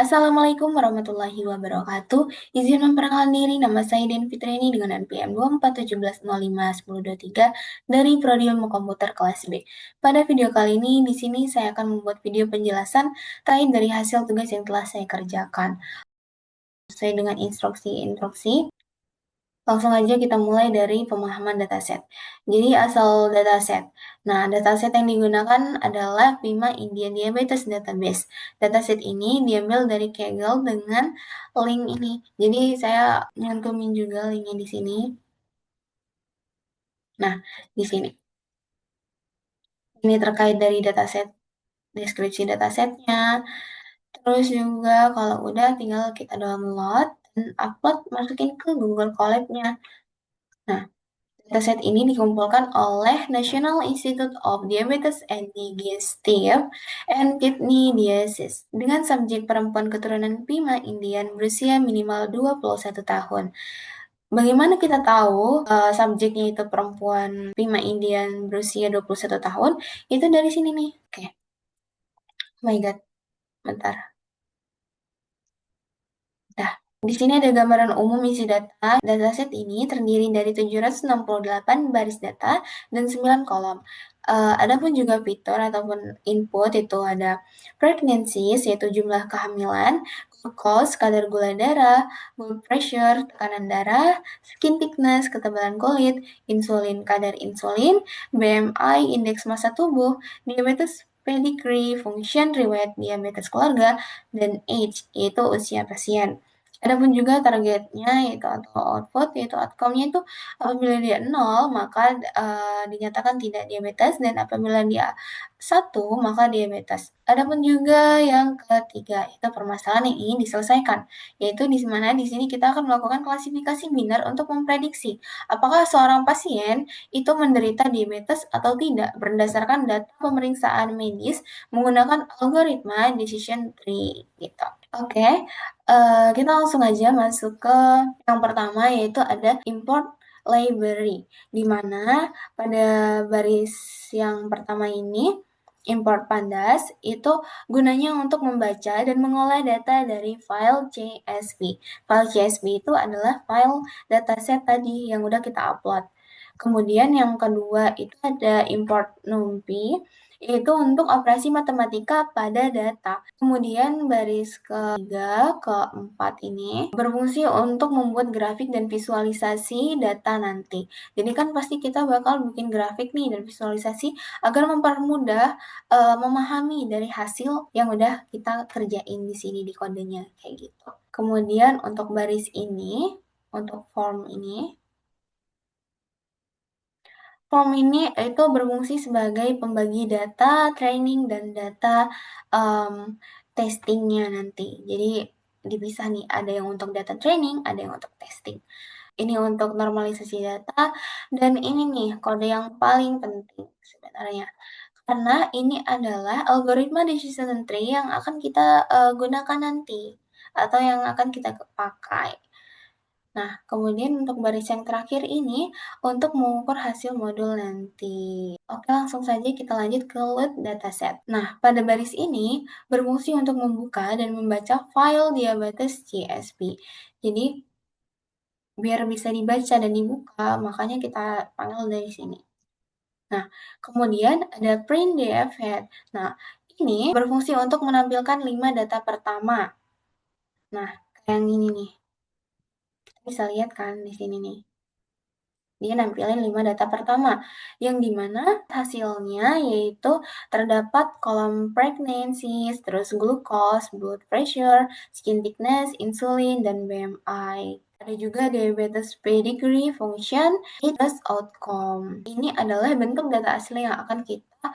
Assalamualaikum warahmatullahi wabarakatuh. Izin memperkenalkan diri, nama saya Den Fitriani dengan NPM 2417051023 dari Prodi Ilmu Komputer kelas B. Pada video kali ini, di sini saya akan membuat video penjelasan terkait dari hasil tugas yang telah saya kerjakan. Sesuai dengan instruksi, langsung aja kita mulai dari pemahaman dataset. Jadi asal dataset. Nah, dataset yang digunakan adalah PIMA India Diabetes Database. Dataset ini diambil dari Kaggle dengan link ini. Jadi saya nyantumin juga linknya di sini. Nah, di sini. Ini terkait dari dataset, deskripsi datasetnya. Terus juga kalau udah tinggal kita download dan upload, masukin ke Google Colab-nya. Nah, dataset ini dikumpulkan oleh National Institute of Diabetes and Digestive and Kidney Disease dengan subjek perempuan keturunan Pima Indian berusia minimal 21 tahun. Bagaimana kita tahu subjeknya itu perempuan Pima Indian berusia 21 tahun? Itu dari sini nih. Oke. Oh my god, bentar. Nah, di sini ada gambaran umum isi data. Dataset ini terdiri dari 768 baris data dan 9 kolom. Adapun juga fitur ataupun input itu ada pregnancies, yaitu jumlah kehamilan, glucose, kadar gula darah, blood pressure, tekanan darah, skin thickness, ketebalan kulit, insulin, kadar insulin, BMI, indeks massa tubuh, diabetes pedigree, function, riwayat diabetes keluarga, dan age, yaitu usia pasien. Adapun juga targetnya yaitu atau output yaitu outcome-nya itu apabila dia 0 maka dinyatakan tidak diabetes dan apabila dia 1 maka diabetes. Adapun juga yang ketiga itu permasalahan yang ingin diselesaikan, yaitu di mana di sini kita akan melakukan klasifikasi binar untuk memprediksi apakah seorang pasien itu menderita diabetes atau tidak berdasarkan data pemeriksaan medis menggunakan algoritma decision tree gitu. Oke, kita langsung aja masuk ke yang pertama yaitu ada import library, di mana pada baris yang pertama ini import pandas itu gunanya untuk membaca dan mengolah data dari file CSV. File CSV itu adalah file dataset tadi yang udah kita upload. Kemudian yang kedua itu ada import NumPy, yaitu untuk operasi matematika pada data. Kemudian baris ketiga, keempat ini berfungsi untuk membuat grafik dan visualisasi data nanti. Jadi kan pasti kita bakal bikin grafik nih dan visualisasi agar mempermudah memahami dari hasil yang udah kita kerjain di sini di kodenya kayak gitu. Kemudian untuk baris ini, untuk form ini, form ini itu berfungsi sebagai pembagi data training dan data um, testingnya nanti. Jadi dipisah nih, ada yang untuk data training, ada yang untuk testing. Ini untuk normalisasi data, dan ini nih kode yang paling penting sebenarnya. Karena ini adalah algoritma decision tree yang akan kita gunakan nanti, atau yang akan kita pakai. Nah, kemudian untuk baris yang terakhir ini untuk mengukur hasil modul nanti. Oke, langsung saja kita lanjut ke load dataset. Nah, pada baris ini berfungsi untuk membuka dan membaca file diabetes CSV. Jadi, biar bisa dibaca dan dibuka, makanya kita panggil dari sini. Nah, kemudian ada print DF head. Nah, ini berfungsi untuk menampilkan 5 data pertama. Nah, kayak yang ini nih. Kita bisa lihat kan di sini nih. Dia nampilin 5 data pertama, yang dimana hasilnya yaitu terdapat kolom pregnancy, terus glucose, blood pressure, skin thickness, insulin, dan BMI. Ada juga diabetes pedigree, function, terus outcome. Ini adalah bentuk data asli yang akan kita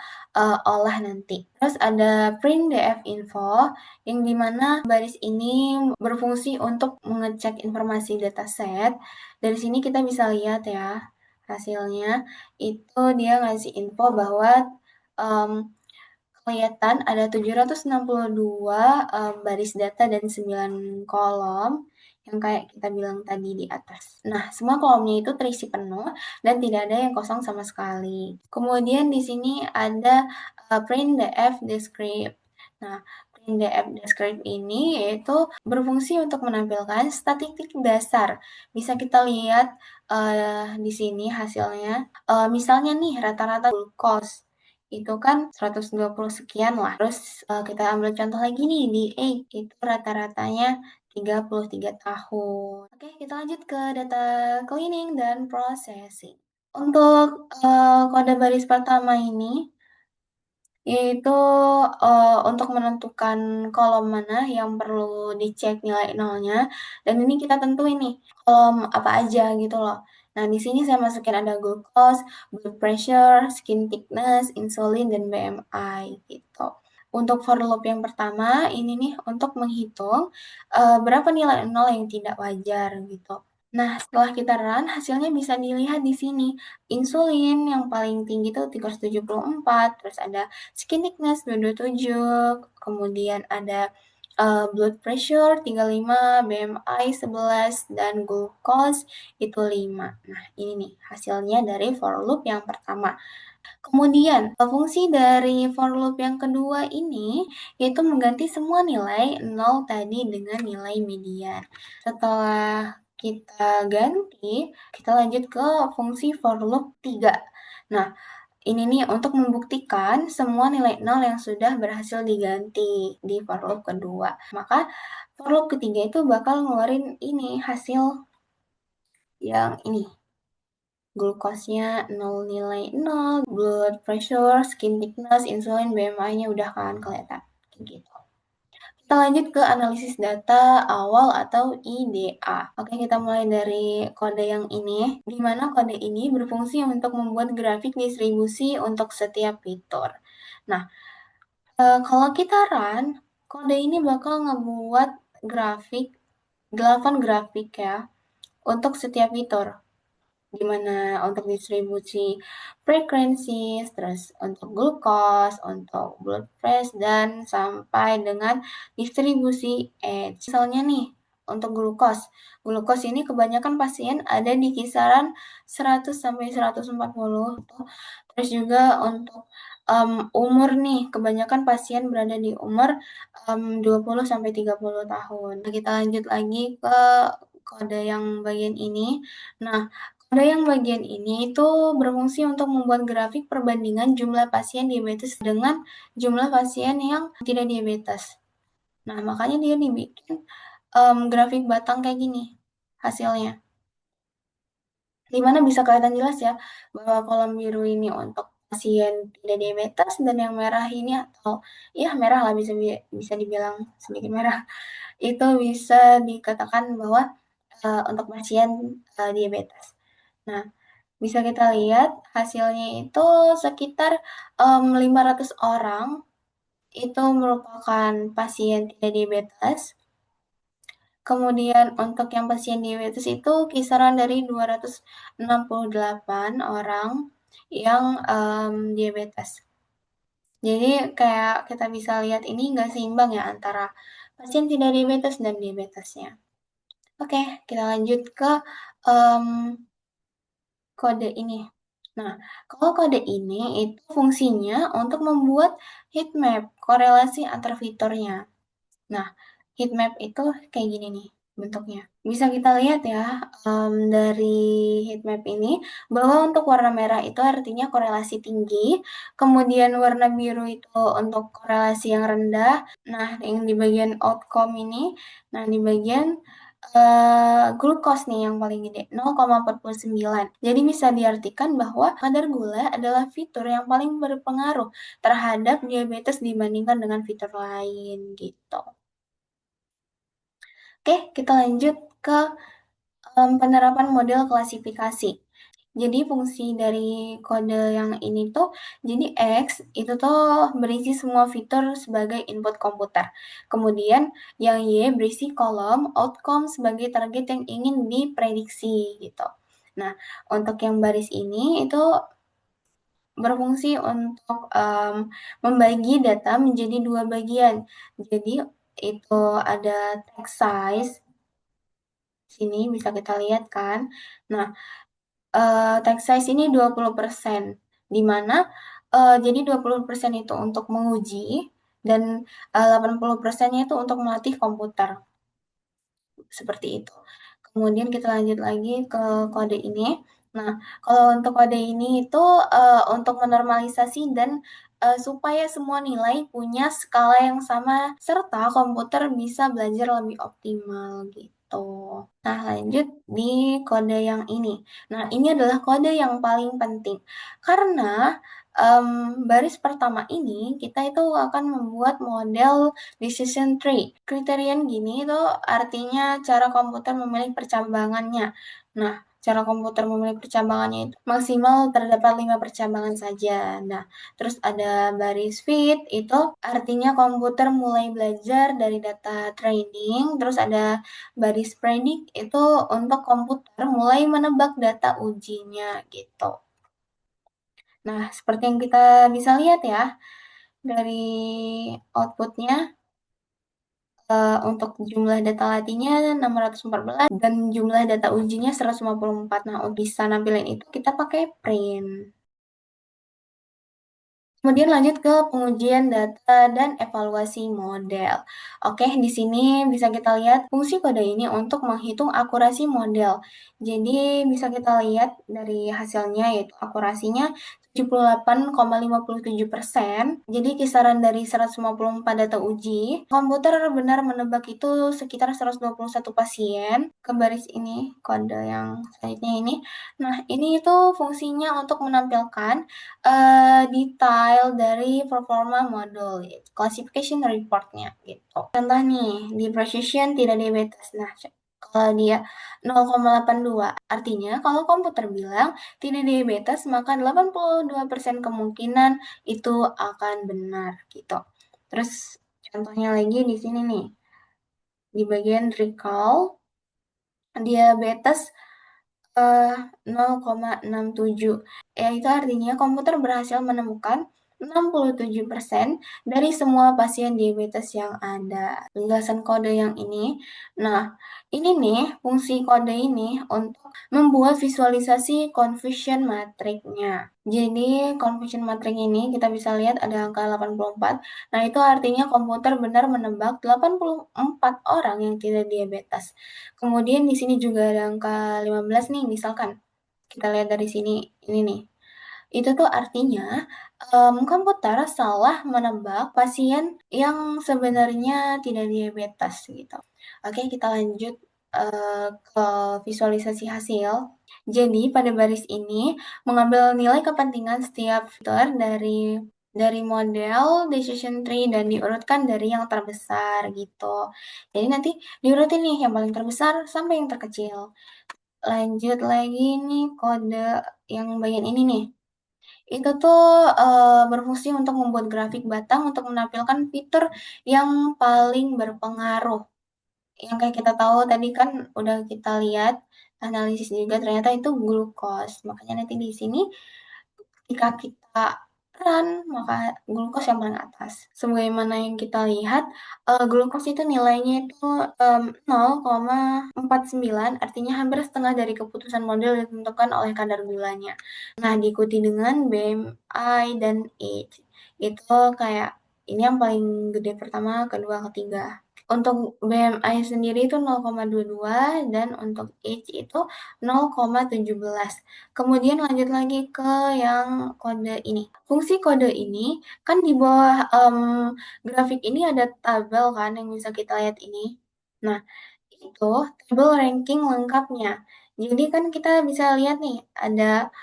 olah nanti. Terus ada print DF info, yang dimana baris ini berfungsi untuk mengecek informasi dataset. Dari sini kita bisa lihat ya hasilnya, itu dia ngasih info bahwa um, kelihatan ada 762 baris data dan 9 kolom yang kayak kita bilang tadi di atas. Nah, semua kolomnya itu terisi penuh dan tidak ada yang kosong sama sekali. Kemudian di sini ada print DF descript. Nah, print NDF Describe ini yaitu berfungsi untuk menampilkan statistik dasar. Bisa kita lihat di sini hasilnya. Misalnya nih rata-rata glucose itu kan 120 sekian lah. Terus kita ambil contoh lagi nih di A itu rata-ratanya 33 tahun. Oke, kita lanjut ke data cleaning dan processing. Untuk kode baris pertama ini yaitu, untuk menentukan kolom mana yang perlu dicek nilai nolnya, dan ini kita tentuin nih, kolom apa aja gitu loh. Nah, di sini saya masukin ada glucose, blood pressure, skin thickness, insulin, dan BMI gitu. Untuk for loop yang pertama, ini nih untuk menghitung, berapa nilai nol yang tidak wajar gitu. Nah, setelah kita run, hasilnya bisa dilihat di sini. Insulin yang paling tinggi itu 374, terus ada skin thickness 227, kemudian ada blood pressure 35, BMI 11, dan glucose itu 5. Nah, ini nih hasilnya dari for loop yang pertama. Kemudian, fungsi dari for loop yang kedua ini yaitu mengganti semua nilai 0 tadi dengan nilai median. Setelah kita ganti, kita lanjut ke fungsi for loop 3. Nah, ini nih untuk membuktikan semua nilai 0 yang sudah berhasil diganti di for loop kedua. Maka for loop ketiga itu bakal ngeluarin ini hasil yang ini. Glukosnya 0 nilai 0, blood pressure, skin thickness, insulin, BMI-nya udah kan kelihatan. Gitu. Kita lanjut ke analisis data awal atau IDA. Oke, kita mulai dari kode yang ini, di mana kode ini berfungsi untuk membuat grafik distribusi untuk setiap fitur. Nah, kalau kita run, kode ini bakal ngebuat grafik, 8 grafik ya, untuk setiap fitur. Di mana untuk distribusi frekuensi, terus untuk glukos, untuk blood pressure, dan sampai dengan distribusi age. Misalnya nih, untuk glukos. Glukos ini kebanyakan pasien ada di kisaran 100 sampai 140. Terus juga untuk umur nih, kebanyakan pasien berada di umur 20 sampai 30 tahun. Nah, kita lanjut lagi ke kode yang bagian ini. Nah, kode yang bagian ini itu berfungsi untuk membuat grafik perbandingan jumlah pasien diabetes dengan jumlah pasien yang tidak diabetes. Nah, makanya dia dibikin grafik batang kayak gini hasilnya. Di mana bisa kelihatan jelas ya bahwa kolom biru ini untuk pasien tidak diabetes dan yang merah ini atau ya merah lah bisa dibilang sedikit merah itu bisa dikatakan bahwa untuk pasien diabetes. Nah, bisa kita lihat hasilnya itu sekitar 500 orang itu merupakan pasien tidak diabetes. Kemudian untuk yang pasien diabetes itu kisaran dari 268 orang yang diabetes. Jadi kayak kita bisa lihat ini nggak seimbang ya antara pasien tidak diabetes dan diabetesnya. Oke, kita lanjut ke um, kode ini. Nah, kalau kode ini itu fungsinya untuk membuat heat map korelasi antar fiturnya. Nah, heat map itu kayak gini nih bentuknya. Bisa kita lihat ya dari heat map ini bahwa untuk warna merah itu artinya korelasi tinggi, kemudian warna biru itu untuk korelasi yang rendah. Nah, yang di bagian outcome ini, nah di bagian glukos nih yang paling gede, 0,49. Jadi bisa diartikan bahwa kadar gula adalah fitur yang paling berpengaruh terhadap diabetes dibandingkan dengan fitur lain gitu. Oke, kita lanjut ke penerapan model klasifikasi. Jadi fungsi dari kode yang ini tuh, jadi X itu tuh berisi semua fitur sebagai input komputer. Kemudian yang Y berisi kolom outcome sebagai target yang ingin diprediksi gitu. Nah, untuk yang baris ini itu berfungsi untuk membagi data menjadi dua bagian. Jadi itu ada text size, sini bisa kita lihat kan. Nah, text size ini 20%, di mana jadi 20% itu untuk menguji dan 80%-nya itu untuk melatih komputer, seperti itu. Kemudian kita lanjut lagi ke kode ini. Nah, kalau untuk kode ini itu, untuk menormalisasi dan, supaya semua nilai punya skala yang sama, serta komputer bisa belajar lebih optimal, gitu. Nah, lanjut di kode yang ini. Nah, ini adalah kode yang paling penting, karena, baris pertama ini kita itu akan membuat model decision tree. Kriterian gini itu artinya cara komputer memilih percambangannya. Nah, cara komputer memilih percambangannya itu maksimal terdapat 5 percambangan saja. Nah, terus ada baris fit, itu artinya komputer mulai belajar dari data training, terus ada baris predict, itu untuk komputer mulai menebak data ujinya, gitu. Nah, seperti yang kita bisa lihat ya, dari outputnya, untuk jumlah data latihnya 614 dan jumlah data ujinya 154. Nah, untuk bisa nampilin itu kita pakai print. Kemudian lanjut ke pengujian data dan evaluasi model. Oke, di sini bisa kita lihat fungsi kode ini untuk menghitung akurasi model. Jadi bisa kita lihat dari hasilnya yaitu akurasinya 78,57%. Jadi kisaran dari 154 data uji, komputer benar menebak itu sekitar 121 pasien ke baris ini, kode yang selanjutnya ini. Nah, ini itu fungsinya untuk menampilkan detail dari performa modul, gitu, classification report-nya, gitu. Contoh nih, di precision tidak diabetes. Nah, kalau dia 0,82, artinya kalau komputer bilang tidak diabetes, maka 82% kemungkinan itu akan benar, gitu. Terus contohnya lagi di sini nih, di bagian recall, diabetes 0,67, yaitu artinya komputer berhasil menemukan 67% dari semua pasien diabetes yang ada. Penjelasan kode yang ini. Nah, ini nih fungsi kode ini untuk membuat visualisasi confusion matrix-nya. Jadi confusion matrix ini kita bisa lihat ada angka 84. Nah, itu artinya komputer benar menebak 84 orang yang tidak diabetes. Kemudian di sini juga ada angka 15 nih, misalkan. Kita lihat dari sini, ini nih. Itu tuh artinya, komputer salah menebak pasien yang sebenarnya tidak diabetes, gitu. Oke, kita lanjut, ke visualisasi hasil. Jadi pada baris ini, mengambil nilai kepentingan setiap fitur dari model decision tree dan diurutkan dari yang terbesar, gitu. Jadi nanti diurutin nih, yang paling terbesar sampai yang terkecil. Lanjut lagi nih kode yang bagian ini nih. Itu tuh, berfungsi untuk membuat grafik batang untuk menampilkan fitur yang paling berpengaruh. Yang kayak kita tahu tadi kan udah kita lihat, analisis juga ternyata itu glukos. Makanya nanti di sini ketika kita run, maka glukos yang paling atas. Sebagaimana yang kita lihat, glukos itu nilainya itu, 0,49, artinya hampir setengah dari keputusan model ditentukan oleh kadar gulanya. Nah, diikuti dengan BMI dan age. Itu kayak ini yang paling gede pertama, kedua, ketiga. Untuk BMI sendiri itu 0,22 dan untuk age itu 0,17. Kemudian lanjut lagi ke yang kode ini. Fungsi kode ini kan di bawah grafik ini ada tabel kan yang bisa kita lihat ini. Nah, itu tabel ranking lengkapnya. Jadi kan kita bisa lihat nih ada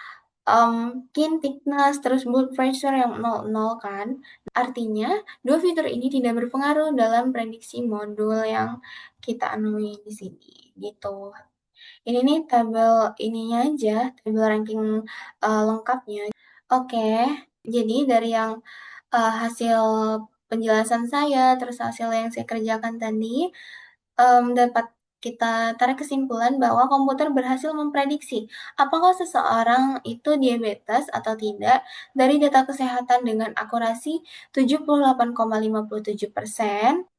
skin thickness, terus blood pressure yang 00 kan. Artinya, dua fitur ini tidak berpengaruh dalam prediksi modul yang kita anuin di sini, gitu. Ini nih tabel ininya aja, tabel ranking, lengkapnya. Oke, jadi dari yang, hasil penjelasan saya, terus hasil yang saya kerjakan tadi, dapat kita tarik kesimpulan bahwa komputer berhasil memprediksi apakah seseorang itu diabetes atau tidak dari data kesehatan dengan akurasi 78,57%.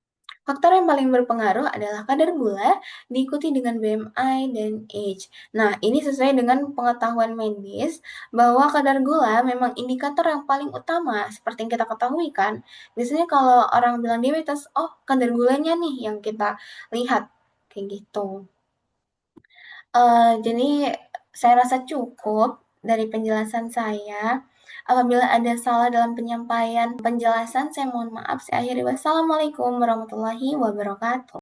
Faktor yang paling berpengaruh adalah kadar gula, diikuti dengan BMI dan age. Nah, ini sesuai dengan pengetahuan medis bahwa kadar gula memang indikator yang paling utama, seperti yang kita ketahui kan. Biasanya kalau orang bilang diabetes, oh kadar gulanya nih yang kita lihat, kayak gitu. Jadi saya rasa cukup dari penjelasan saya. Apabila ada salah dalam penyampaian penjelasan, saya mohon maaf. Saya akhiri. Wassalamualaikum warahmatullahi wabarakatuh.